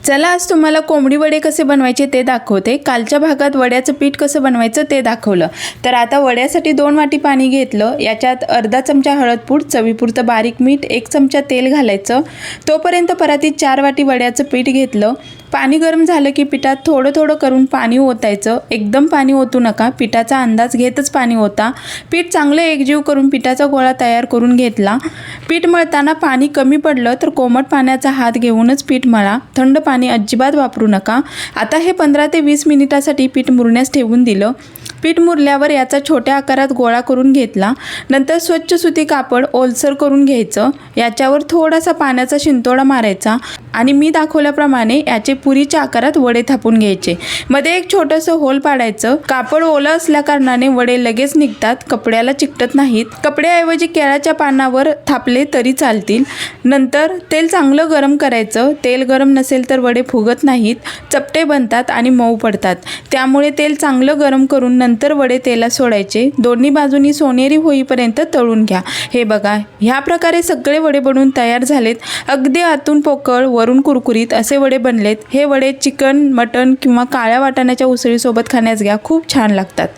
चला आज तुम्हाला कोंबडी वडे कसे बनवायचे ते दाखवते। कालच्या भागात वड्याचं पीठ कसं बनवायचं ते दाखवलं। तर आता वड्यासाठी 2 वाटी पाणी घेतलं, याच्यात अर्धा चमचा हळदपूड, चवीपुरतं बारीक मीठ, 1 चमचा तेल घालायचं। तोपर्यंत परातीत 4 वाटी वड्याचं पीठ घेतलं। पाणी गरम झालं की पिठात थोडं थोडं करून पाणी ओतायचं, एकदम पाणी ओतू नका, पिठाचा अंदाज घेतच पाणी ओता। पीठ चांगलं एकजीव करून पिठाचा गोळा तयार करून घेतला। पीठ मळताना पाणी कमी पडलं तर कोमट पाण्याचा हात घेऊनच पीठ मळा, थंड पाणी अजिबात वापरू नका। आता हे 15 ते 20 मिनिटासाठी पीठ मुरण्यास ठेवून दिलं। पीठ मुरल्यावर याचा छोट्या आकारात गोळा करून घेतला। नंतर स्वच्छ सुती कापड ओलसर करून घ्यायचं, याच्यावर थोडासा पाण्याचा शिंतोडा मारायचा आणि मी दाखवल्याप्रमाणे याचे पुरीच्या आकारात वडे थापून घ्यायचे। मध्ये एक छोटंसं होल पाडायचं। कापड ओलं असल्या कारणाने वडे लगेच निघतात, कपड्याला चिकटत नाहीत। कपड्याऐवजी केळाच्या पानावर थापले तरी चालतील। नंतर तेल चांगलं गरम करायचं। तेल गरम नसेल तर वडे फुगत नाहीत, चपटे बनतात आणि मऊ पडतात। त्यामुळे तेल चांगलं गरम करून नंतर वडे तेलात सोडायचे। दोन्ही बाजूनी सोनेरी होईपर्यंत तळून घ्या। हे बघा, ह्या प्रकारे सगळे वडे बनवून तयार झालेत। अगदी आतून पोकळ वरून कुरकुरीत असे वडे बनलेत। हे वडे चिकन, मटण किंवा काळ्या वाटाण्याच्या उसळीसोबत खाण्यास घ्या, खूप छान लागतात।